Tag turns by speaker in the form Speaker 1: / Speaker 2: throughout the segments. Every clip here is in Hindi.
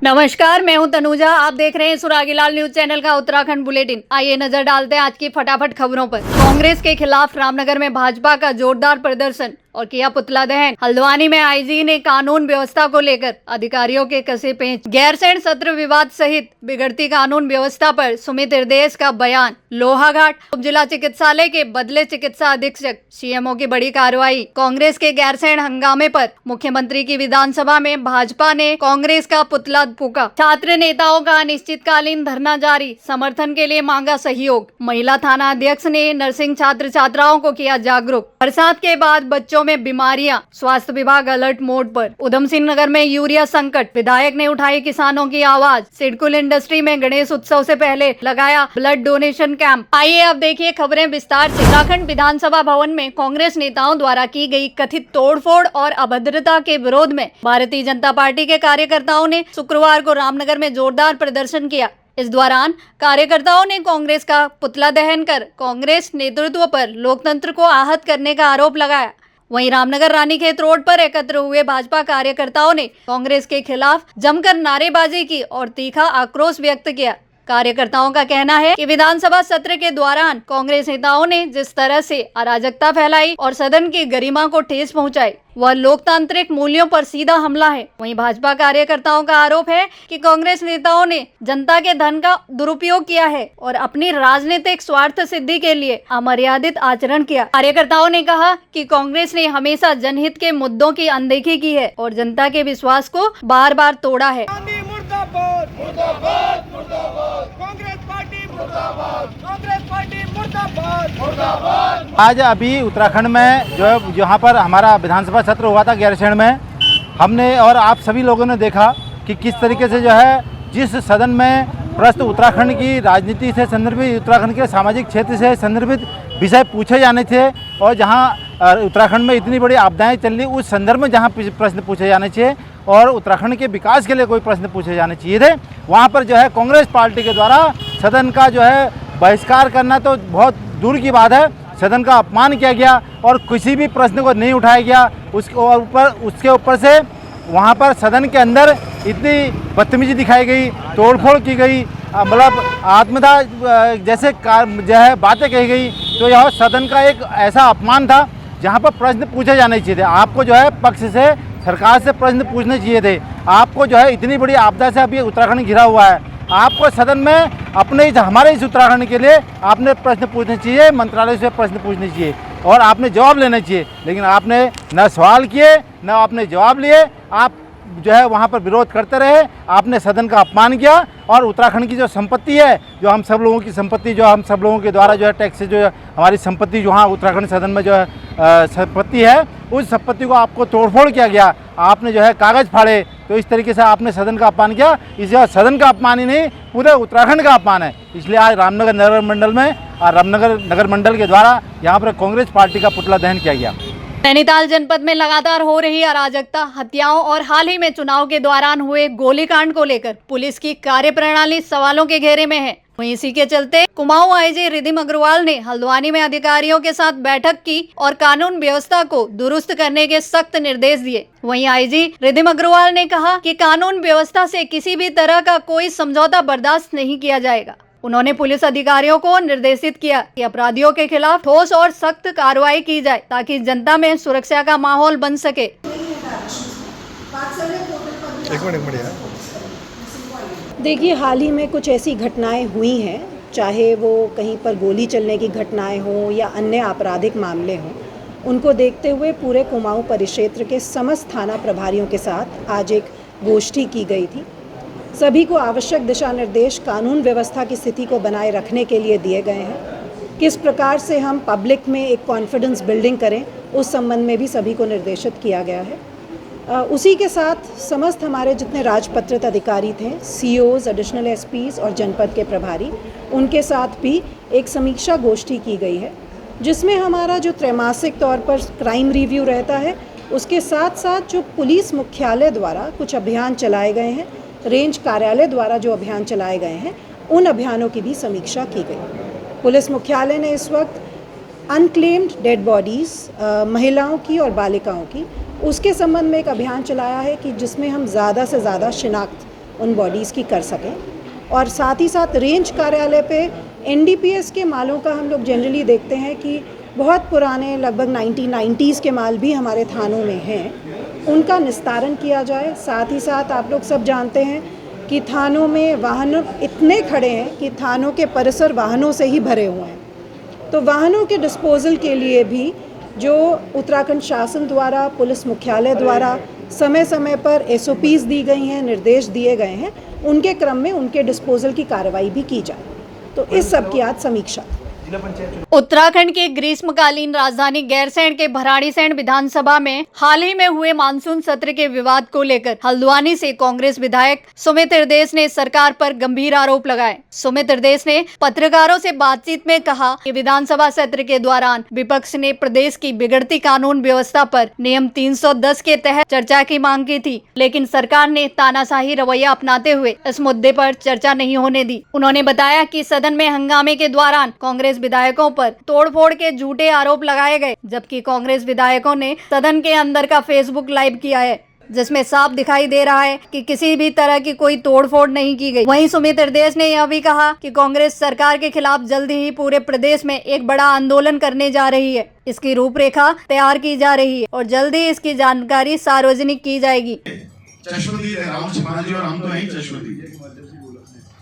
Speaker 1: नमस्कार, मैं हूं तनुजा। आप देख रहे हैं सुरागीलाल न्यूज चैनल का उत्तराखंड बुलेटिन। आइए नजर डालते हैं आज की फटाफट खबरों पर। कांग्रेस के खिलाफ रामनगर में भाजपा का जोरदार प्रदर्शन और किया पुतला दहन। हल्द्वानी में आईजी ने कानून व्यवस्था को लेकर अधिकारियों के कसे पेंच। गैरसैंण सत्र विवाद सहित बिगड़ती कानून व्यवस्था पर सुमित हृदयेश का बयान। लोहाघाट उप जिला चिकित्सालय के बदले चिकित्सा अधीक्षक, सीएमओ की बड़ी कार्रवाई। कांग्रेस के गैरसैंण हंगामे पर मुख्यमंत्री की विधानसभा में भाजपा ने कांग्रेस का पुतला फूका। छात्र नेताओं का अनिश्चितकालीन धरना जारी, समर्थन के लिए मांगा सहयोग। महिला थाना अध्यक्ष ने नर्सिंग छात्र छात्राओं को किया जागरूक। बरसात के बाद बच्चों में बीमारियां, स्वास्थ्य विभाग अलर्ट मोड पर। उधम सिंह नगर में यूरिया संकट, विधायक ने उठाई किसानों की आवाज। सिडकुल इंडस्ट्री में गणेश उत्सव से पहले लगाया ब्लड डोनेशन कैंप। आइए अब देखिए खबरें विस्तार से। उत्तराखंड विधानसभा भवन में कांग्रेस नेताओं द्वारा की गई कथित तोड़फोड़ और अभद्रता के विरोध में भारतीय जनता पार्टी के कार्यकर्ताओं ने शुक्रवार को रामनगर में जोरदार प्रदर्शन किया। इस दौरान कार्यकर्ताओं ने कांग्रेस का पुतला दहन कर कांग्रेस नेतृत्व पर लोकतंत्र को आहत करने का आरोप लगाया। वहीं रामनगर रानीखेत रोड पर एकत्र हुए भाजपा कार्यकर्ताओं ने कांग्रेस के खिलाफ जमकर नारेबाजी की और तीखा आक्रोश व्यक्त किया। कार्यकर्ताओं का कहना है कि विधानसभा सत्र के दौरान कांग्रेस नेताओं ने जिस तरह से अराजकता फैलाई और सदन की गरिमा को ठेस पहुंचाई, वह लोकतांत्रिक मूल्यों पर सीधा हमला है। वहीं भाजपा कार्यकर्ताओं का आरोप है कि कांग्रेस नेताओं ने जनता के धन का दुरुपयोग किया है और अपनी राजनीतिक स्वार्थ सिद्धि के लिए अमर्यादित आचरण किया। कार्यकर्ताओं ने कहा कि कांग्रेस ने हमेशा जनहित के मुद्दों की अनदेखी की है और जनता के विश्वास को बार बार तोड़ा है।
Speaker 2: आज अभी उत्तराखंड में जो है यहाँ पर हमारा विधानसभा सत्र हुआ था गैरसैंण में, हमने और आप सभी लोगों ने देखा कि किस तरीके से जो है जिस सदन में प्रस्तुत उत्तराखंड की राजनीति से संदर्भित, उत्तराखंड के सामाजिक क्षेत्र से संदर्भित विषय पूछे जाने थे और जहाँ उत्तराखंड में इतनी बड़ी आपदाएं चल रही, उस संदर्भ में जहाँ प्रश्न पूछे जाने चाहिए और उत्तराखंड के विकास के लिए कोई प्रश्न पूछे जाने चाहिए थे, वहाँ पर जो है कांग्रेस पार्टी के द्वारा सदन का जो है बहिष्कार करना तो बहुत दूर की बात है, सदन का अपमान किया गया और किसी भी प्रश्न को नहीं उठाया गया। उसके ऊपर से वहाँ पर सदन के अंदर इतनी बदतमीजी दिखाई गई, तोड़फोड़ की गई, मतलब आत्मदाह जैसे जो है बातें कही गई, तो यह सदन का एक ऐसा अपमान था जहाँ पर प्रश्न पूछे जाने चाहिए थे। आपको जो है पक्ष से सरकार से प्रश्न पूछने चाहिए थे। आपको जो है इतनी बड़ी आपदा से अभी उत्तराखंड घिरा हुआ है, आपको सदन में अपने हमारे इस उत्तराखंड के लिए आपने प्रश्न पूछने चाहिए, मंत्रालय से प्रश्न पूछने चाहिए और आपने जवाब लेने चाहिए, लेकिन आपने न सवाल किए न आपने जवाब लिए। आप जो है वहाँ पर विरोध करते रहे, आपने सदन का अपमान किया और उत्तराखंड की जो संपत्ति है, जो हम सब लोगों की संपत्ति, जो हम सब लोगों के द्वारा जो है टैक्स से जो है हमारी संपत्ति, जो हाँ उत्तराखंड सदन में जो है संपत्ति है, उस संपत्ति को आपको तोड़फोड़ किया गया। आपने जो है कागज़ फाड़े, तो इस तरीके से आपने सदन का अपमान किया। इसलिए सदन का अपमान ही नहीं, पूरे उत्तराखंड का अपमान है। इसलिए आज रामनगर नगर मंडल में और रामनगर नगर मंडल के द्वारा यहाँ पर कांग्रेस पार्टी का पुतला दहन किया गया।
Speaker 1: नैनीताल जनपद में लगातार हो रही अराजकता, हत्याओं और हाल ही में चुनाव के दौरान हुए गोलीकांड को लेकर पुलिस की कार्यप्रणाली सवालों के घेरे में है। वहीं इसी के चलते कुमाऊं आईजी रिधिम अग्रवाल ने हल्द्वानी में अधिकारियों के साथ बैठक की और कानून व्यवस्था को दुरुस्त करने के सख्त निर्देश दिए। वहीं आईजी रिधिम अग्रवाल ने कहा कि कानून व्यवस्था से किसी भी तरह का कोई समझौता बर्दाश्त नहीं किया जाएगा। उन्होंने पुलिस अधिकारियों को निर्देशित किया कि अपराधियों के खिलाफ ठोस और सख्त कार्रवाई की जाए ताकि जनता में सुरक्षा का माहौल बन सके।
Speaker 3: देखिए, हाल ही में कुछ ऐसी घटनाएं हुई हैं, चाहे वो कहीं पर गोली चलने की घटनाएं हों या अन्य आपराधिक मामले हों, उनको देखते हुए पूरे कुमाऊं परिक्षेत्र के समस्त थाना प्रभारियों के साथ आज एक गोष्ठी की गई थी। सभी को आवश्यक दिशा निर्देश कानून व्यवस्था की स्थिति को बनाए रखने के लिए दिए गए हैं। किस प्रकार से हम पब्लिक में एक कॉन्फिडेंस बिल्डिंग करें, उस संबंध में भी सभी को निर्देशित किया गया है। उसी के साथ समस्त हमारे जितने राजपत्रित अधिकारी थे, सीओज, एडिशनल एसपीज और जनपद के प्रभारी, उनके साथ भी एक समीक्षा गोष्ठी की गई है, जिसमें हमारा जो त्रैमासिक तौर पर क्राइम रिव्यू रहता है, उसके साथ साथ जो पुलिस मुख्यालय द्वारा कुछ अभियान चलाए गए हैं, रेंज कार्यालय द्वारा जो अभियान चलाए गए हैं, उन अभियानों की भी समीक्षा की गई। पुलिस मुख्यालय ने इस वक्त अनक्लेम्ड डेड बॉडीज़, महिलाओं की और बालिकाओं की, उसके संबंध में एक अभियान चलाया है कि जिसमें हम ज़्यादा से ज़्यादा शिनाख्त उन बॉडीज़ की कर सकें। और साथ ही साथ रेंज कार्यालय पे एनडीपीएस के मालों का हम लोग जनरली देखते हैं कि बहुत पुराने लगभग 1990s के माल भी हमारे थानों में हैं, उनका निस्तारण किया जाए। साथ ही साथ आप लोग सब जानते हैं कि थानों में वाहन इतने खड़े हैं कि थानों के परिसर वाहनों से ही भरे हुए हैं, तो वाहनों के डिस्पोजल के लिए भी जो उत्तराखंड शासन द्वारा, पुलिस मुख्यालय द्वारा समय समय पर SOPs दी गई हैं, निर्देश दिए गए हैं, उनके क्रम में उनके डिस्पोजल की कार्रवाई भी की जाए। तो इस सब की आज समीक्षा।
Speaker 1: उत्तराखंड के ग्रीष्मकालीन राजधानी गैरसैंण के भराड़ीसैंण विधानसभा में हाल ही में हुए मानसून सत्र के विवाद को लेकर हल्द्वानी से कांग्रेस विधायक सुमित हृदयेश ने सरकार पर गंभीर आरोप लगाए। सुमित हृदयेश ने पत्रकारों से बातचीत में कहा कि विधानसभा सत्र के दौरान विपक्ष ने प्रदेश की बिगड़ती कानून व्यवस्था पर नियम 310 के तहत चर्चा की मांग की थी, लेकिन सरकार ने तानाशाही रवैया अपनाते हुए इस मुद्दे पर चर्चा नहीं होने दी। उन्होंने बताया कि सदन में हंगामे के दौरान कांग्रेस विधायकों पर तोड़फोड़ के झूठे आरोप लगाए गए, जबकि कांग्रेस विधायकों ने सदन के अंदर का फेसबुक लाइव किया है, जिसमें साफ दिखाई दे रहा है कि किसी भी तरह की कोई तोड़फोड़ नहीं की गई। वहीं सुमित हृदयेश ने यह भी कहा कि कांग्रेस सरकार के खिलाफ जल्द ही पूरे प्रदेश में एक बड़ा आंदोलन करने जा रही है। इसकी रूपरेखा तैयार की जा रही है और जल्द ही इसकी जानकारी सार्वजनिक की जाएगी।
Speaker 4: चश्मदीद है राहुल चौहान जी और हम तो यही चश्मदीद।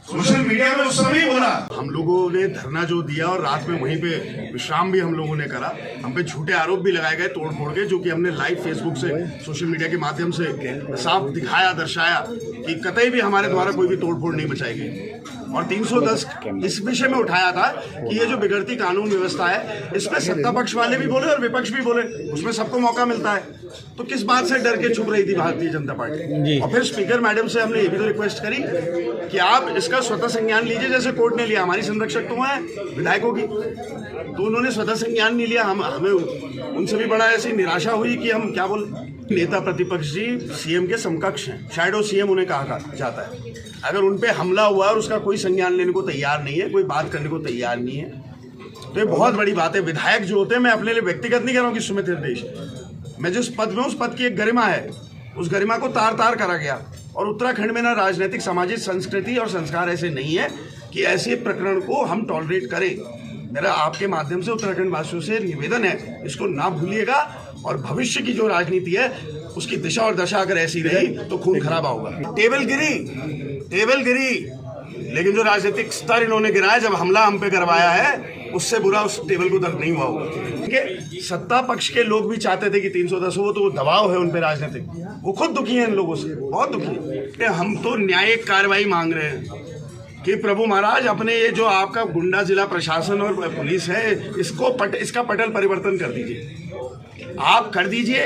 Speaker 4: सोशल मीडिया में उस समय बोला, हम लोगों ने धरना जो दिया और रात में वहीं पे विश्राम भी हम लोगों ने करा। हम पे झूठे आरोप भी लगाए गए तोड़ फोड़ के, जो कि हमने लाइव फेसबुक से, सोशल मीडिया के माध्यम से साफ दिखाया, दर्शाया कि कतई भी हमारे द्वारा कोई भी तोड़ फोड़ नहीं मचाई गई। और 310 इस विषय में उठाया था कि ये जो बिगड़ती कानून व्यवस्था है, इसमें सत्ता पक्ष वाले भी बोले और विपक्ष भी बोले, उसमें सबको मौका मिलता है। तो किस बात से डर के चुप रही थी भारतीय जनता पार्टी? और फिर स्पीकर मैडम से हमने ये भी तो रिक्वेस्ट करी कि आप इसका स्वतः संज्ञान लीजिए, जैसे कोर्ट ने लिया। हमारी संरक्षक तो है विधायकों की, तो उन्होंने स्वतः संज्ञान नहीं लिया। हमें उनसे भी बड़ा ऐसी निराशा हुई कि हम क्या बोले। नेता प्रतिपक्ष जी सीएम के समकक्ष हैं, शैडो सीएम उन्हें कहा जाता है। अगर उन पे हमला हुआ और उसका कोई संज्ञान लेने को तैयार नहीं है, कोई बात करने को तैयार नहीं है, तो ये बहुत बड़ी बात है। विधायक जो होते हैं, मैं अपने लिए व्यक्तिगत नहीं कह रहा हूँ कि सुमित हृदयेश, मैं जिस पद में, उस पद की एक गरिमा है, उस गरिमा को तार तार करा गया। और उत्तराखंड में ना राजनीतिक, सामाजिक संस्कृति और संस्कार ऐसे नहीं है कि ऐसे प्रकरण को हम टॉलरेट करें। मेरा आपके माध्यम से उत्तराखंड वासियों से निवेदन है, इसको ना भूलिएगा। और भविष्य की जो राजनीति है, उसकी दिशा और दशा अगर ऐसी रही तो खून खराबा होगा। टेबल गिरी, लेकिन जो राजनीतिक स्तर इन्होंने गिराया, जब हमला हम पे करवाया है, उससे बुरा उस टेबल को दर्द नहीं हुआ होगा। ठीक है, सत्ता पक्ष के लोग भी चाहते थे कि 310 हो, तो दबाव है उन पे राजनीतिक, वो खुद दुखी हैं इन लोगों से, बहुत दुखी है। हम तो न्यायिक कार्रवाई मांग रहे हैं कि प्रभु महाराज, अपने ये जो आपका गुंडा जिला प्रशासन और पुलिस है, इसका पटल परिवर्तन कर दीजिए, आप कर दीजिए।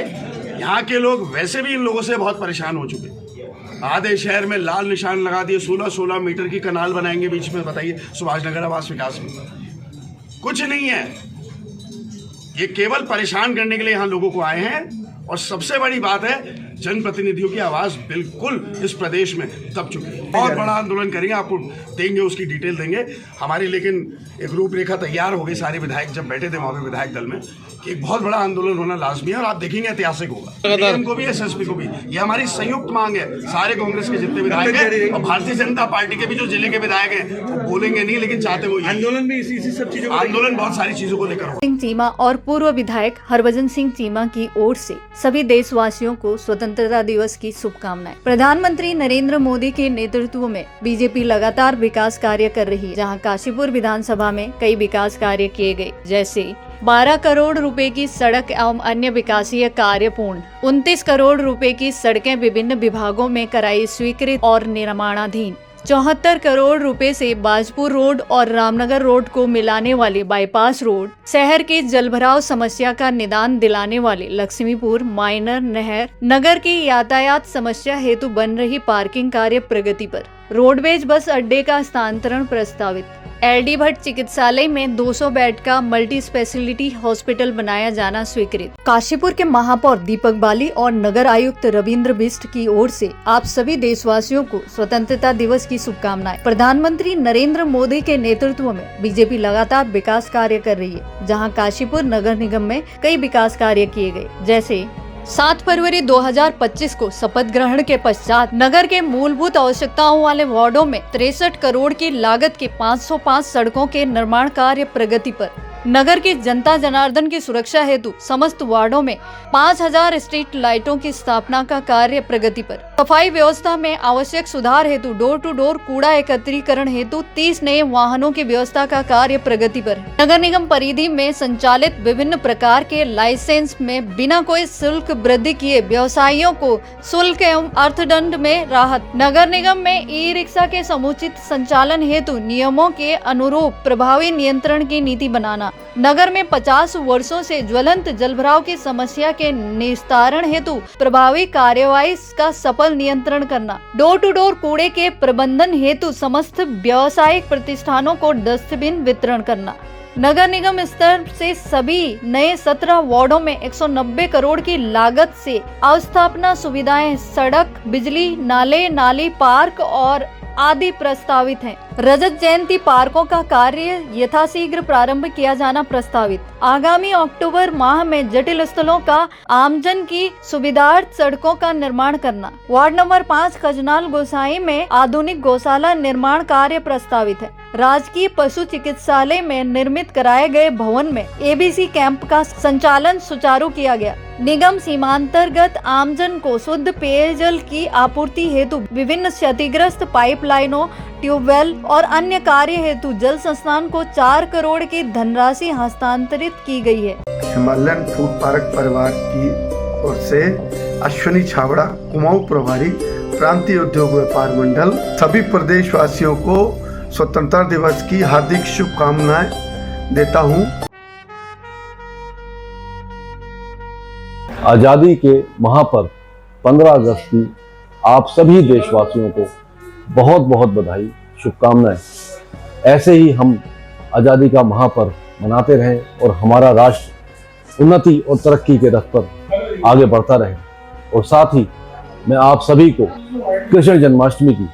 Speaker 4: यहाँ के लोग वैसे भी इन लोगों से बहुत परेशान हो चुके हैं। आधे शहर में लाल निशान लगा दिए, 16-16 मीटर की कनाल बनाएंगे बीच में, बताइए, सुभाष नगर आवास विकास में कुछ नहीं है। ये केवल परेशान करने के लिए यहाँ लोगों को आए हैं। और सबसे बड़ी बात है, जनप्रतिनिधियों की आवाज बिल्कुल इस प्रदेश में दब चुकी है। बहुत बड़ा आंदोलन करेंगे, आपको देंगे, उसकी डिटेल देंगे हमारी। लेकिन एक रूपरेखा तैयार हो गई, सारे विधायक जब बैठे थे वहाँ पे विधायक दल में, कि एक बहुत बड़ा आंदोलन होना लाजमी है। और आप देखेंगे ऐतिहासिक होगा, डीएम को भी, एसएसपी को भी। ये हमारी संयुक्त मांग है, सारे कांग्रेस के जितने विधायक हैं और भारतीय जनता पार्टी के भी जो जिले के विधायक हैं, वो बोलेंगे नहीं, लेकिन चाहते वो आंदोलन भी इसी सब चीजों, आंदोलन बहुत सारी चीजों को लेकर।
Speaker 1: सिंह चीमा और पूर्व विधायक हरभजन सिंह चीमा की ओर से सभी देशवासियों को स्वतंत्रता दिवस की शुभकामनाएं। प्रधानमंत्री नरेंद्र मोदी के नेतृत्व में बीजेपी लगातार विकास कार्य कर रही है, जहां काशीपुर विधानसभा में कई विकास कार्य किए गए, जैसे 12 करोड़ रुपए की सड़क एवं अन्य विकासीय कार्य पूर्ण, 29 करोड़ रुपए की सड़कें विभिन्न विभागों में कराई स्वीकृत और निर्माणाधीन, 74 करोड़ रुपए से बाजपुर रोड और रामनगर रोड को मिलाने वाले बाईपास रोड, शहर की जलभराव समस्या का निदान दिलाने वाले लक्ष्मीपुर माइनर नहर, नगर की यातायात समस्या हेतु बन रही पार्किंग कार्य प्रगति पर, रोडवेज बस अड्डे का स्थानांतरण प्रस्तावित, एलडी भट्ट चिकित्सालय में 200 बेड का मल्टी स्पेशलिटी हॉस्पिटल बनाया जाना स्वीकृत। काशीपुर के महापौर दीपक बाली और नगर आयुक्त रविंद्र बिष्ट की ओर से आप सभी देशवासियों को स्वतंत्रता दिवस की शुभकामनाएं। प्रधानमंत्री नरेंद्र मोदी के नेतृत्व में बीजेपी लगातार विकास कार्य कर रही है, जहां काशीपुर नगर निगम में कई विकास कार्य किए गए, जैसे 7 फरवरी 2025 को शपथ ग्रहण के पश्चात नगर के मूलभूत आवश्यकताओं वाले वार्डों में 63 करोड़ की लागत के 505 सड़कों के निर्माण कार्य प्रगति पर। नगर की जनता जनार्दन की सुरक्षा हेतु समस्त वार्डों में 5000 स्ट्रीट लाइटों की स्थापना का कार्य प्रगति पर। सफाई व्यवस्था में आवश्यक सुधार हेतु डोर टू डोर कूड़ा एकत्रीकरण हेतु 30 नए वाहनों की व्यवस्था का कार्य प्रगति पर। नगर निगम परिधि में संचालित विभिन्न प्रकार के लाइसेंस में बिना कोई शुल्क वृद्धि किए व्यवसायियों को शुल्क एवं अर्थदंड में राहत। नगर निगम में ई रिक्शा के समुचित संचालन हेतु नियमों के अनुरूप प्रभावी नियंत्रण की नीति बनाना। नगर में 50 वर्षों से ज्वलंत जलभराव की समस्या के निस्तारण हेतु प्रभावी कार्यवाही का सफल नियंत्रण करना। डोर टू डोर कूड़े के प्रबंधन हेतु समस्त व्यावसायिक प्रतिष्ठानों को डस्टबिन वितरण करना। नगर निगम स्तर से सभी नए 17 वार्डों में 190 करोड़ की लागत से अवस्थापना सुविधाएं, सड़क, बिजली, नाले, नाली, पार्क और आदि प्रस्तावित हैं। रजत जयंती पार्कों का कार्य यथाशीघ्र प्रारंभ किया जाना प्रस्तावित। आगामी अक्टूबर माह में जटिल स्थलों का आमजन की सुविधार्थ सड़कों का निर्माण करना। वार्ड नंबर 5 खजनाल गोसाई में आधुनिक गौशाला निर्माण कार्य प्रस्तावित है। राजकीय पशु चिकित्सालय में निर्मित कराए गए भवन में एबीसी कैंप का संचालन सुचारू किया गया। निगम सीमांतर्गत आमजन को शुद्ध पेयजल की आपूर्ति हेतु विभिन्न क्षतिग्रस्त पाइपलाइनों, ट्यूबवेल और अन्य कार्य हेतु जल संस्थान को 4 करोड़ की धनराशि हस्तांतरित की गई है।
Speaker 5: हिमालयन फूड पार्क परिवार की ओर से अश्विनी छाबड़ा, कुमाऊं प्रभारी, प्रांतीय उद्योग व्यापार मंडल, सभी प्रदेशवासियों को स्वतंत्रता दिवस की हार्दिक शुभकामनाएं देता हूं।
Speaker 6: आज़ादी के महापर्व 15 अगस्त की आप सभी देशवासियों को बहुत बहुत बधाई, शुभकामनाएं। ऐसे ही हम आज़ादी का महापर्व मनाते रहें और हमारा राष्ट्र उन्नति और तरक्की के रथ पर आगे बढ़ता रहे। और साथ ही मैं आप सभी को कृष्ण जन्माष्टमी की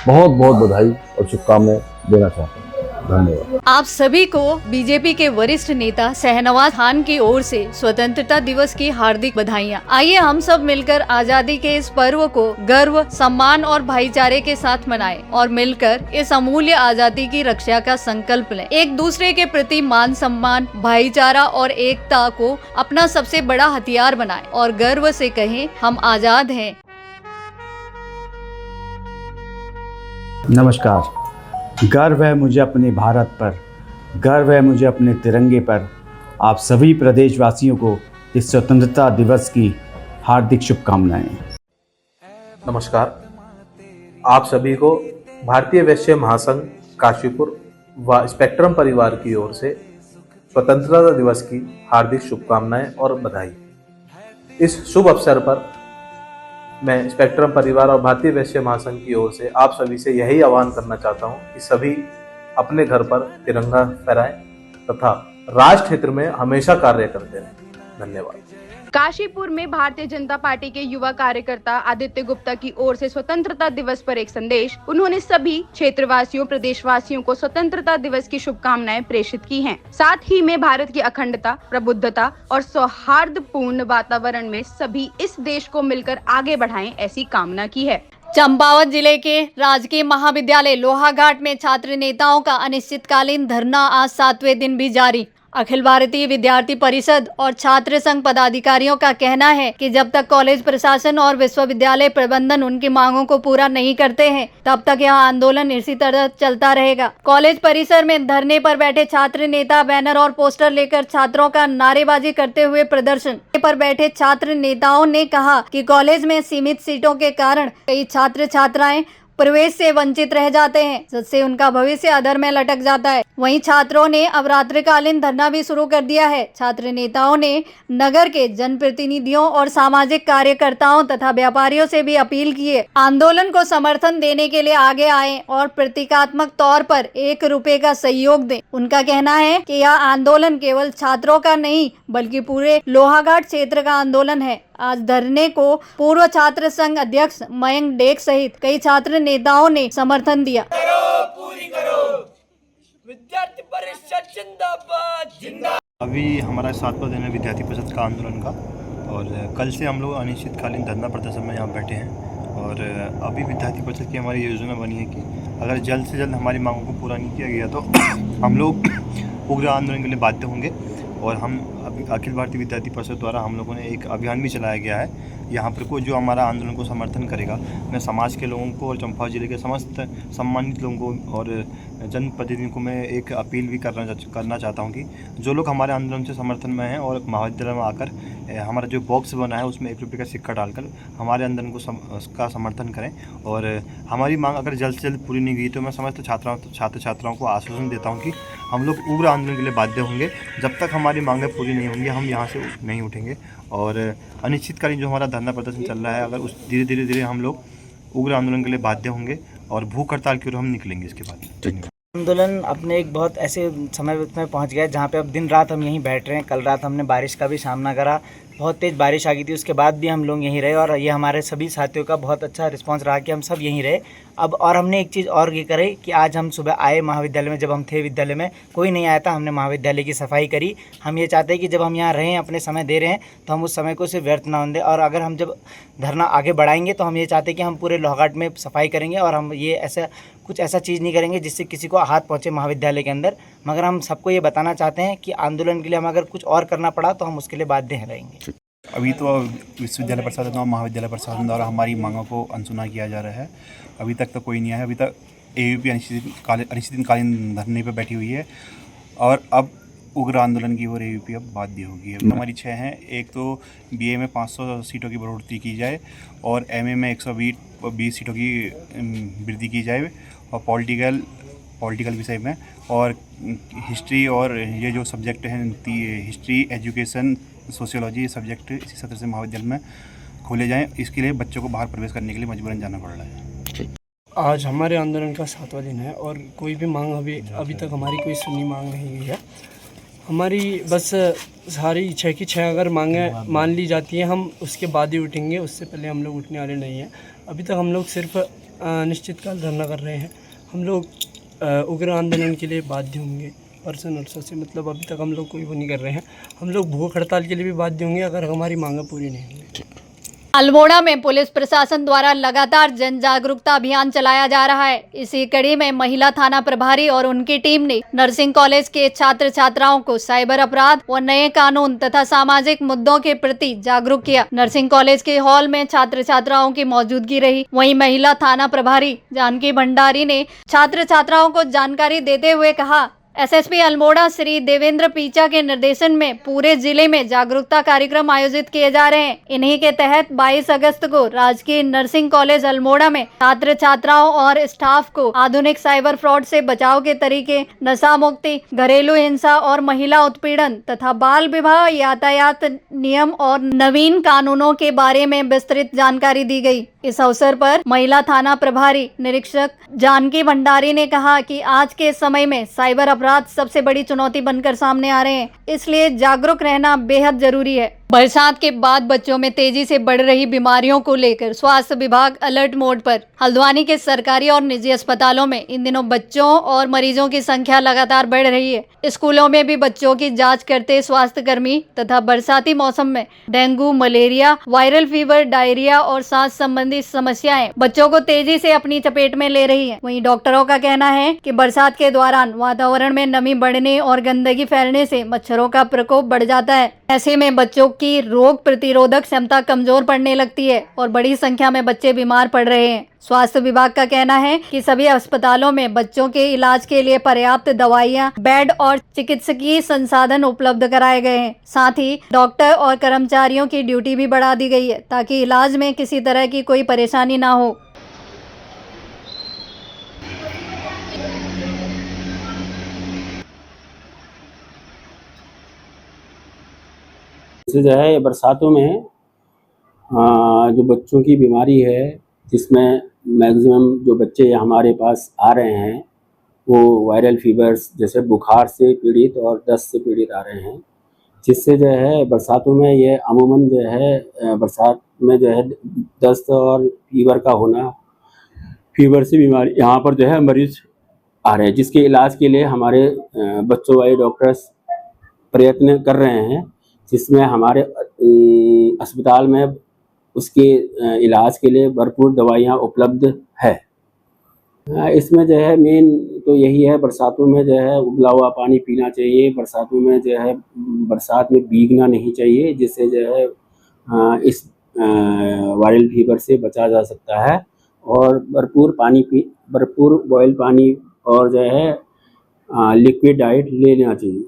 Speaker 6: बहुत बहुत बधाई और शुभकामनाएं देना चाहता हूँ। धन्यवाद।
Speaker 1: आप सभी को बीजेपी के वरिष्ठ नेता शहनवाज खान की ओर से स्वतंत्रता दिवस की हार्दिक बधाइयाँ। आइए हम सब मिलकर आजादी के इस पर्व को गर्व, सम्मान और भाईचारे के साथ मनाएं और मिलकर इस अमूल्य आजादी की रक्षा का संकल्प लें। एक दूसरे के प्रति मान सम्मान, भाईचारा और एकता को अपना सबसे बड़ा हथियार बनाएं और गर्व से कहें, हम आजाद हैं।
Speaker 7: नमस्कार। गर्व है मुझे अपने भारत पर, गर्व है मुझे अपने तिरंगे पर। आप सभी प्रदेशवासियों को इस स्वतंत्रता दिवस की हार्दिक शुभकामनाएं।
Speaker 8: नमस्कार। आप सभी को भारतीय वैश्य महासंघ काशीपुर व स्पेक्ट्रम परिवार की ओर से स्वतंत्रता दिवस की हार्दिक शुभकामनाएं और बधाई। इस शुभ अवसर पर मैं स्पेक्ट्रम परिवार और भारतीय वैश्य महासंघ की ओर से आप सभी से यही आह्वान करना चाहता हूं कि सभी अपने घर पर तिरंगा फहराएं तथा राष्ट्र हित में हमेशा कार्य करते रहें। धन्यवाद।
Speaker 9: काशीपुर में भारतीय जनता पार्टी के युवा कार्यकर्ता आदित्य गुप्ता की ओर से स्वतंत्रता दिवस पर एक संदेश। उन्होंने सभी क्षेत्रवासियों, प्रदेशवासियों को स्वतंत्रता दिवस की शुभकामनाएं प्रेषित की हैं। साथ ही में भारत की अखंडता, प्रबुद्धता और सौहार्दपूर्ण वातावरण में सभी इस देश को मिलकर आगे बढ़ाएं, ऐसी कामना की है।
Speaker 1: चंपावत जिले के राजकीय महाविद्यालय लोहाघाट में छात्र नेताओं का अनिश्चितकालीन धरना आज 7वें दिन भी जारी। अखिल भारतीय विद्यार्थी परिषद और छात्र संघ पदाधिकारियों का कहना है कि जब तक कॉलेज प्रशासन और विश्वविद्यालय प्रबंधन उनकी मांगों को पूरा नहीं करते हैं, तब तक यह आंदोलन इसी तरह चलता रहेगा। कॉलेज परिसर में धरने पर बैठे छात्र नेता बैनर और पोस्टर लेकर छात्रों का नारेबाजी करते हुए प्रदर्शन पर बैठे छात्र नेताओं ने कहा कि कॉलेज में सीमित सीटों के कारण कई छात्र छात्राएं प्रवेश से वंचित रह जाते हैं, जिससे उनका भविष्य अधर में लटक जाता है। वहीं छात्रों ने अब रात्रिकालीन धरना भी शुरू कर दिया है। छात्र नेताओं ने नगर के जनप्रतिनिधियों और सामाजिक कार्यकर्ताओं तथा व्यापारियों से भी अपील की है, आंदोलन को समर्थन देने के लिए आगे आए और प्रतीकात्मक तौर पर 1 रुपए का सहयोग दें। उनका कहना है कि यह आंदोलन केवल छात्रों का नहीं बल्कि पूरे लोहाघाट क्षेत्र का आंदोलन है। आज धरने को पूर्व छात्र संघ अध्यक्ष मयंक डेक सहित कई छात्र नेताओं ने समर्थन दिया।
Speaker 10: पूरी करो, विद्यार्थी परिषद जिंदाबाद जिंदाबाद।
Speaker 11: अभी हमारा 7वां दिन है विद्यार्थी परिषद का आंदोलन का, और कल से हम लोग अनिश्चितकालीन धरना प्रदर्शन में यहाँ बैठे हैं और अभी विद्यार्थी परिषद की हमारी योजना बनी है कि अगर जल्द से जल्द हमारी मांगों को पूरा नहीं किया गया तो हम लोग उग्र आंदोलन के लिए बाध्य होंगे। और हम अभी अखिल भारतीय विद्यार्थी परिषद द्वारा हम लोगों ने एक अभियान भी चलाया गया है। यहाँ पर कोई जो हमारा आंदोलन को समर्थन करेगा, मैं समाज के लोगों को और चंपावत जिले के समस्त सम्मानित लोगों को और जनप्रतिनिधियों को मैं एक अपील भी करना चाहता हूँ कि जो लोग हमारे आंदोलन से समर्थन में हैं और महाविद्यालय में आकर हमारा जो बॉक्स बना है उसमें 1 रुपये का सिक्का डालकर हमारे आंदोलन को उसका समर्थन करें। और हमारी मांग अगर जल्द से जल्द पूरी नहीं हुई तो मैं समस्त छात्र छात्राओं को आश्वासन देता हूँ कि हम लोग उग्र आंदोलन के लिए बाध्य होंगे। जब तक हमारी मांगें पूरी नहीं होंगी हम यहाँ से नहीं उठेंगे। और अनिश्चितकालीन जो हमारा धरना प्रदर्शन चल रहा है, अगर उस धीरे हम लोग उग्र आंदोलन के लिए बाध्य होंगे और भूख हड़ताल की ओर हम निकलेंगे इसके बाद।
Speaker 12: आंदोलन अपने एक बहुत ऐसे समय में पहुंच गया जहां पे अब दिन रात हम यहीं बैठ रहे हैं। कल रात हमने बारिश का भी सामना करा, बहुत तेज़ बारिश आ गई थी, उसके बाद भी हम लोग यहीं रहे और ये हमारे सभी साथियों का बहुत अच्छा रिस्पांस रहा कि हम सब यहीं रहे। अब और हमने एक चीज़ और ये करे कि आज हम सुबह आए महाविद्यालय में, जब हम थे विद्यालय में कोई नहीं आया था, हमने महाविद्यालय की सफाई करी। हम ये चाहते हैं कि जब हम यहाँ रहें, अपने समय दे रहे हैं तो हम उस समय को सिर्फ व्यर्थ ना होने दें। और अगर हम जब धरना आगे बढ़ाएंगे तो हम ये चाहते हैं कि हम पूरे लोहाघाट में सफाई करेंगे और हम ये कुछ ऐसा चीज़ नहीं करेंगे जिससे किसी को हाथ पहुँचे महाविद्यालय के अंदर। मगर हम सबको ये बताना चाहते हैं कि आंदोलन के लिए हम अगर कुछ और करना पड़ा तो हम उसके लिए बाध्य रहेंगे।
Speaker 11: अभी तो विश्वविद्यालय प्रशासन और महाविद्यालय प्रशासन द्वारा हमारी मांगों को अनसुना किया जा रहा है। अभी तक तो कोई नहीं आया। अभी तक AVP अनिश्चितकालीन धरने पर बैठी हुई है और अब उग्र आंदोलन की ओर AVP अब बाध्य होगी। अब हमारी 6 हैं। एक तो BA में 500 सीटों की बढ़ोतरी की जाए और MA में 120 सीटों की वृद्धि की जाए और पॉलिटिकल विषय में और हिस्ट्री और ये जो सब्जेक्ट हैं हिस्ट्री, एजुकेशन, सोशियोलॉजी, ये सब्जेक्ट इसी सत्र से महाविद्यालय में खोले जाएं। इसके लिए बच्चों को बाहर प्रवेश करने के लिए मजबूरन जाना पड़ रहा है।
Speaker 13: आज हमारे आंदोलन का 7वां दिन है और कोई भी मांग अभी तक हमारी कोई सुनी मांग नहीं हुई है। हमारी बस सारी 6 की 6 अगर मांगें मान ली जाती हैं हम उसके बाद ही उठेंगे, उससे पहले हम लोग उठने वाले नहीं हैं। अभी तक हम लोग सिर्फ अनिश्चितकाल धरना कर रहे हैं। हम लोग उग्र आंदोलन के लिए बाध्य होंगे परसों से, मतलब अभी तक हम लोग कोई वो नहीं कर रहे हैं। हम लोग भूख हड़ताल के लिए भी बाध्य होंगे अगर हमारी मांगें पूरी नहीं होंगी।
Speaker 1: अल्मोड़ा में पुलिस प्रशासन द्वारा लगातार जन जागरूकता अभियान चलाया जा रहा है। इसी कड़ी में महिला थाना प्रभारी और उनकी टीम ने नर्सिंग कॉलेज के छात्र छात्राओं को साइबर अपराध और नए कानून तथा सामाजिक मुद्दों के प्रति जागरूक किया। नर्सिंग कॉलेज के हॉल में छात्र छात्राओं की मौजूदगी रही। वहीं महिला थाना प्रभारी जानकी भंडारी ने छात्र छात्राओं को जानकारी देते हुए कहा, SSP अल्मोड़ा श्री देवेंद्र पीचा के निर्देशन में पूरे जिले में जागरूकता कार्यक्रम आयोजित किए जा रहे हैं। इन्हीं के तहत 22 अगस्त को राजकीय नर्सिंग कॉलेज अल्मोड़ा में छात्र छात्राओं और स्टाफ को आधुनिक साइबर फ्रॉड से बचाव के तरीके, नशा मुक्ति, घरेलू हिंसा और महिला उत्पीड़न तथा बाल विवाह, यातायात नियम और नवीन कानूनों के बारे में विस्तृत जानकारी दी गई। इस अवसर पर महिला थाना प्रभारी निरीक्षक जानकी भंडारी ने कहा कि आज के समय में साइबर अपराध सबसे बड़ी चुनौती बनकर सामने आ रहे हैं, इसलिए जागरूक रहना बेहद जरूरी है। बरसात के बाद बच्चों में तेजी से बढ़ रही बीमारियों को लेकर स्वास्थ्य विभाग अलर्ट मोड पर। हल्द्वानी के सरकारी और निजी अस्पतालों में इन दिनों बच्चों और मरीजों की संख्या लगातार बढ़ रही है। स्कूलों में भी बच्चों की जांच करते स्वास्थ्य कर्मी तथा बरसाती मौसम में dengue, malaria, viral fever, diarrhoea और सांस संबंधी समस्याएं बच्चों को तेजी से अपनी चपेट में ले रही है। वहीं डॉक्टरों का कहना है कि बरसात के दौरान वातावरण में नमी बढ़ने और गंदगी फैलने से मच्छरों का प्रकोप बढ़ जाता है। ऐसे में बच्चों की रोग प्रतिरोधक क्षमता कमजोर पड़ने लगती है और बड़ी संख्या में बच्चे बीमार पड़ रहे हैं। स्वास्थ्य विभाग का कहना है कि सभी अस्पतालों में बच्चों के इलाज के लिए पर्याप्त दवाइयां, बेड और चिकित्सकीय संसाधन उपलब्ध कराए गए हैं। साथ ही डॉक्टर और कर्मचारियों की ड्यूटी भी बढ़ा दी गई है ताकि इलाज में किसी तरह की कोई परेशानी ना हो।
Speaker 14: जो है बरसातों में जो बच्चों की बीमारी है, जिसमें मैक्सिमम जो बच्चे हमारे पास आ रहे हैं वो वायरल फीवर्स जैसे बुखार से पीड़ित और दस्त से पीड़ित आ रहे हैं, जिससे जो है बरसातों में ये अमूमन जो है बरसात में जो है दस्त और फीवर का होना, फीवर से बीमारी यहाँ पर जो है मरीज आ रहे हैं, जिसके इलाज के लिए हमारे बच्चों वाले डॉक्टर्स प्रयत्न कर रहे हैं, जिसमें हमारे अस्पताल में उसके इलाज के लिए भरपूर दवाइयाँ उपलब्ध है। इसमें जो है मेन तो यही है, बरसातों में जो है उबला हुआ पानी पीना चाहिए, बरसातों में जो है बरसात में भीगना नहीं चाहिए, जिससे जो है इस वायरल फीवर से बचा जा सकता है। और भरपूर बॉयल पानी और जो है लिक्विड डाइट लेना चाहिए।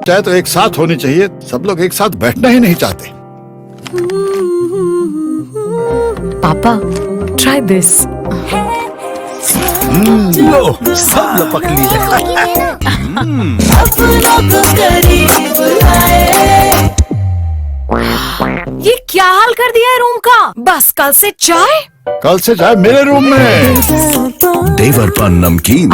Speaker 4: चाहे तो एक साथ होनी चाहिए, सब लोग एक साथ बैठना ही नहीं चाहते।
Speaker 15: पापा, try this.
Speaker 4: लो, सब लपक लिए।
Speaker 15: ये क्या हाल कर दिया है रूम का? बस कल से चाय?
Speaker 4: कल से चाय मेरे रूम में। देवर पान नमकीन।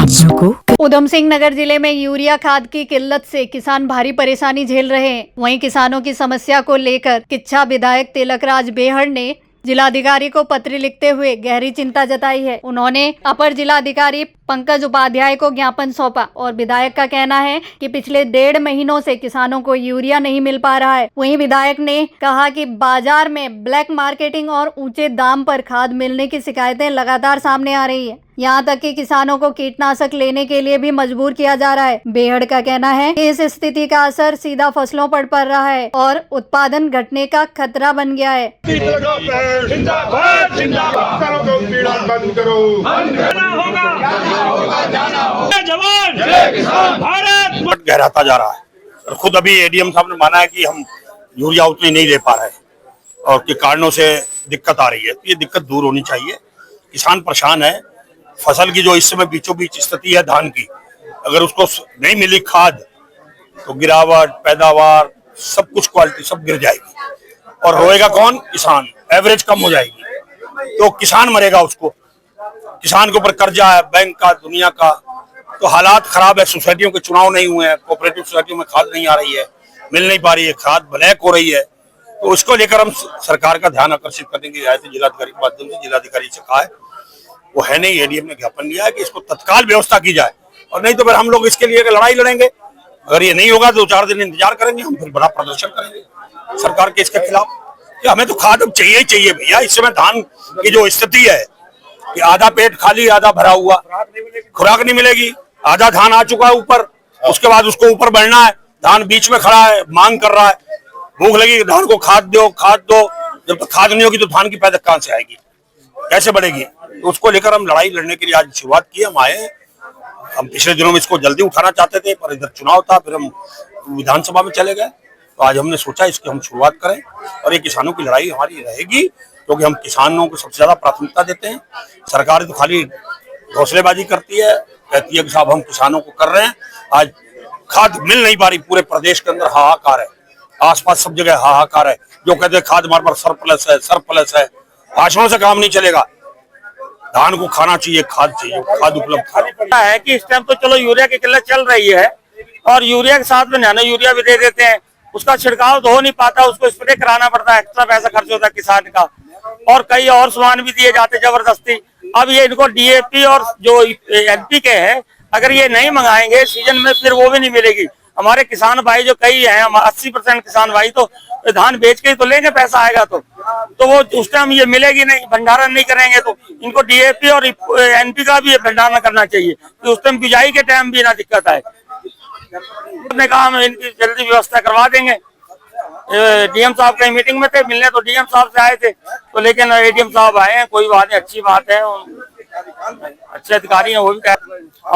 Speaker 1: उधम सिंह नगर जिले में यूरिया खाद की किल्लत से किसान भारी परेशानी झेल रहे हैं। वहीं किसानों की समस्या को लेकर किच्छा विधायक तिलकराज बेहड़ ने जिलाधिकारी को पत्र लिखते हुए गहरी चिंता जताई है। उन्होंने अपर जिलाधिकारी पंकज उपाध्याय को ज्ञापन सौंपा और विधायक का कहना है कि पिछले 1.5 महीनों से किसानों को यूरिया नहीं मिल पा रहा है। वहीं विधायक ने कहा कि बाजार में ब्लैक मार्केटिंग और ऊंचे दाम पर खाद मिलने की शिकायतें लगातार सामने आ रही है। यहाँ तक कि किसानों को कीटनाशक लेने के लिए भी मजबूर किया जा रहा है। बेहड़ का कहना है कि इस स्थिति का असर सीधा फसलों पर पड़ रहा है और उत्पादन घटने का खतरा बन गया है।
Speaker 16: गहराता जा रहा है और खुद अभी एडीएम साहब ने माना है कि हम यूरिया उतनी नहीं दे पा रहे और के कारणों से दिक्कत आ रही है। तो ये दिक्कत दूर होनी चाहिए। किसान परेशान है। फसल की जो इस समय बीचों बीच स्थिति है धान की, अगर उसको नहीं मिली खाद तो गिरावट, पैदावार, सब कुछ क्वालिटी सब गिर जाएगी और होएगा कौन? किसान। एवरेज कम हो जाएगी तो किसान मरेगा। उसको किसान के ऊपर कर्जा है बैंक का, दुनिया का, तो हालात खराब है। सोसाइटियों के चुनाव नहीं हुए हैं, कोऑपरेटिव सोसाइटियों में खाद नहीं आ रही है, मिल नहीं पा रही है, खाद ब्लैक हो रही है। तो इसको लेकर हम सरकार का ध्यान आकर्षित करने की रियायत जिलाधिकारी के माध्यम से जिलाधिकारी से कहा है, वो है नहीं। एडीएम ने ज्ञापन लिया है कि इसको तत्काल व्यवस्था की जाए और नहीं तो फिर हम लोग इसके लिए लड़ाई लड़ेंगे। अगर ये नहीं होगा तो 4 दिन इंतजार करेंगे, हम फिर बड़ा प्रदर्शन करेंगे सरकार के इसके खिलाफ कि हमें तो खाद अब चाहिए ही चाहिए भैया। इस समय धान की जो स्थिति है कि आधा पेट खाली आधा भरा हुआ, खुराक नहीं मिलेगी। आधा धान आ चुका है ऊपर, उसके बाद उसको ऊपर बढ़ना है, धान बीच में खड़ा है, मांग कर रहा है, भूख लगी, धान को खाद दो खाद दो। जब तक खाद नहीं होगी तो धान की पैदावार कहां से आएगी, कैसे बढ़ेगी? तो उसको लेकर हम लड़ाई लड़ने के लिए आज शुरुआत की। हम आए, हम पिछले दिनों में इसको जल्दी उठाना चाहते थे पर इधर चुनाव था, फिर हम विधानसभा में चले गए। तो आज हमने सोचा इसकी हम शुरुआत करें और ये किसानों की लड़ाई हमारी रहेगी क्योंकि हम किसानों को सबसे ज्यादा प्राथमिकता देते हैं। सरकार तो खाली घोंसलेबाजी करती है, कहती है कि साहब हम किसानों को कर रहे हैं। आज खाद मिल नहीं पा रही, पूरे प्रदेश के अंदर हाहाकार है, आसपास सब जगह हाहाकार है। जो कहते हैं खाद हमारे पास सरप्लस है, भाषणों से काम नहीं चलेगा। धान को खाना चाहिए, खाद चाहिए, खाद उपलब्ध
Speaker 17: है कि इस टाइम तो चलो यूरिया की किल्लत चल रही है और यूरिया के साथ में नैनो यूरिया भी दे देते हैं। उसका छिड़काव तो हो नहीं पाता, उसको स्प्रे कराना पड़ता है, एक्स्ट्रा पैसा खर्च होता है किसान का और कई और सामान भी दिए जाते जबरदस्ती। अब ये इनको डीएपी और जो एनपी के हैं, अगर ये नहीं मंगाएंगे सीजन में फिर वो भी नहीं मिलेगी। हमारे किसान भाई जो कई हैं, 80% किसान भाई तो धान बेच के ही तो लेंगे, पैसा आएगा तो वो उस टाइम ये मिलेगी नहीं, भंडारण नहीं करेंगे। तो इनको डीएपी और एनपी का भी भंडारण करना चाहिए कि उस टाइम बिजाई के टाइम भी ना दिक्कत आए। ने कहा हम इनकी जल्दी व्यवस्था करवा देंगे। डीएम साहब कहीं मीटिंग में थे, मिलने तो डीएम साहब से आए थे तो, लेकिन एडीएम साहब आए हैं, कोई बात नहीं, अच्छी बात है, अच्छे अधिकारी हैं वो भी कह।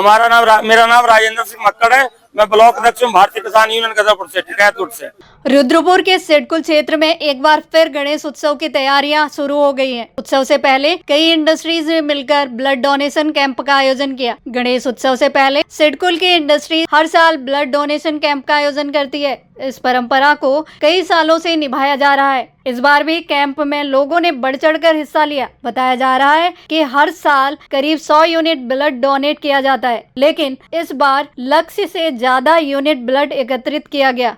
Speaker 17: मेरा नाम राजेंद्र सिंह मक्कड़ है, मैं ब्लॉक अध्यक्ष हूँ भारतीय किसान यूनियन गदरपुर से, टिकैतपुर से।
Speaker 1: रुद्रपुर के सिडकुल क्षेत्र में एक बार फिर गणेश उत्सव की तैयारियां शुरू हो गई हैं। उत्सव से पहले कई इंडस्ट्रीज ने मिलकर ब्लड डोनेशन कैंप का आयोजन किया। गणेश उत्सव से पहले सिडकुल की इंडस्ट्री हर साल ब्लड डोनेशन कैंप का आयोजन करती है। इस परंपरा को कई सालों से निभाया जा रहा है। इस बार भी कैंप में लोगों ने बढ़ चढ़कर हिस्सा लिया। बताया जा रहा है कि हर साल करीब 100 यूनिट ब्लड डोनेट किया जाता है, लेकिन इस बार लक्ष्य से ज्यादा यूनिट ब्लड एकत्रित किया गया।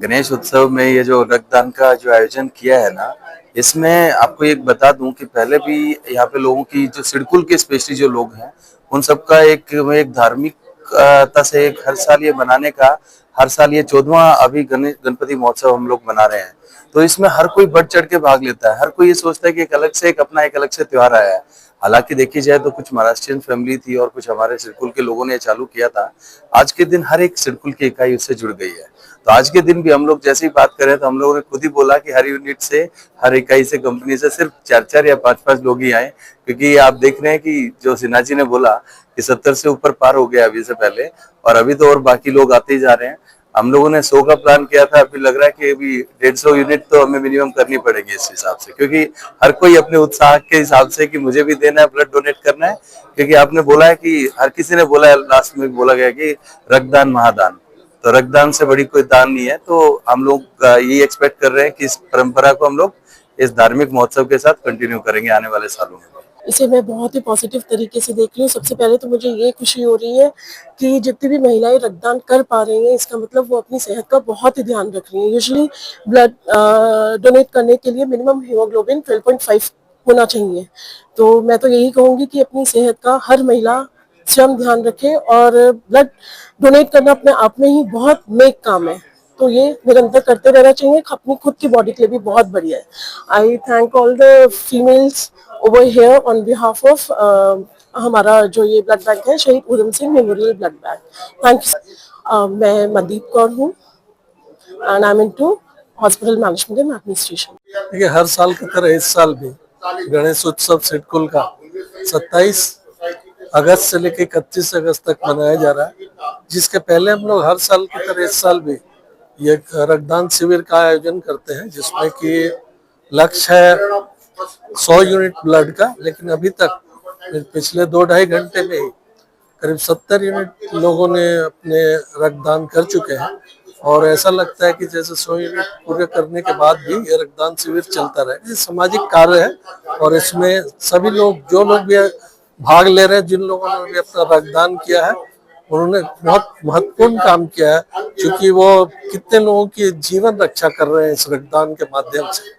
Speaker 18: गणेश उत्सव में ये जो रक्तदान का जो आयोजन किया है ना, इसमें आपको एक बता दूं कि पहले भी यहाँ पे लोगों की जो सिडकुल के स्पेशली जो लोग हैं उन सबका एक धार्मिकता से एक हर साल ये बनाने का, हर साल ये 14वां अभी गणपति महोत्सव हम लोग मना रहे हैं। तो इसमें हर कोई बढ़ चढ़ के भाग लेता है, हर कोई ये सोचता है कि एक अलग से त्योहार आया है। हालांकि देखी जाए तो कुछ महाराष्ट्रियन फैमिली थी और कुछ हमारे सिडकुल के लोगों ने चालू किया था। आज के दिन हर एक सिडकुल की इकाई उससे जुड़ गई है। तो आज के दिन भी हम लोग जैसे ही बात करें तो हम लोगों ने खुद ही बोला कि हर यूनिट से, हर इकाई से, कंपनी से सिर्फ 4-4 या 5-5 लोग ही आए, क्योंकि आप देख रहे हैं कि जो सिन्हा जी ने बोला कि 70 से ऊपर पार हो गया अभी से पहले, और अभी तो और बाकी लोग आते ही जा रहे हैं। हम लोगों ने 100 का प्लान किया था, अभी लग रहा है कि अभी 150 यूनिट तो हमें मिनिमम करनी पड़ेगी इस हिसाब से, क्योंकि हर कोई अपने उत्साह के हिसाब से कि मुझे भी देना है, ब्लड डोनेट करना है। क्योंकि आपने बोला है कि हर किसी ने बोला है, लास्ट में बोला गया कि रक्तदान महादान, तो रक्तदान से बड़ी कोई दान नहीं है। तो हम लोग ये एक्सपेक्ट कर रहे हैं कि इस परंपरा को हम लोग इस धार्मिक महोत्सव के साथ कंटिन्यू करेंगे आने वाले सालों में।
Speaker 19: इसे मैं बहुत ही पॉजिटिव तरीके से देख रही हूँ। सबसे पहले तो मुझे ये खुशी हो रही है कि जितनी भी महिलाएं रक्तदान कर पा रही हैं, इसका मतलब वो अपनी सेहत का बहुत ही ध्यान रख रही हैं। यूजुअली ब्लड डोनेट करने के लिए मिनिमम हीमोग्लोबिन 12.5 होना चाहिए। तो मैं तो यही कहूँगी कि अपनी सेहत का हर महिला स्वयं ध्यान रखे, और ब्लड डोनेट करना अपने आप में ही बहुत नेक काम है। तो ये निरंतर करते रहना चाहिए, अपनी खुद की बॉडी के लिए भी बहुत बढ़िया है। I thank all the females over here on behalf of हमारा जो ये ब्लड बैंक है, Shaheed Udham Singh memorial blood bank. Thank you. मैं मनदीप कौर हूँ and I am into hospital management and administration.
Speaker 20: देखिए, हर साल की तरह इस साल भी गणेश उत्सव सिडकुल का 27 अगस्त से लेकर 31 अगस्त तक मनाया जा रहा है, जिसके पहले हम लोग हर साल की तरह इस साल भी ये रक्तदान शिविर का आयोजन करते हैं, जिसमें कि लक्ष्य है 100 यूनिट ब्लड का। लेकिन अभी तक पिछले 2-2.5 घंटे में ही करीब 70 यूनिट लोगों ने अपने रक्तदान कर चुके हैं, और ऐसा लगता है कि जैसे 100 यूनिट पूरे करने के बाद भी ये रक्तदान शिविर चलता रहे। ये सामाजिक कार्य है, और इसमें सभी लोग, जो लोग भी भाग ले रहे हैं, जिन लोगों ने भी अपना रक्तदान किया है, उन्होंने बहुत महत्वपूर्ण काम किया है, क्योंकि वो कितने लोगों की जीवन रक्षा कर रहे हैं इस रक्तदान के माध्यम से।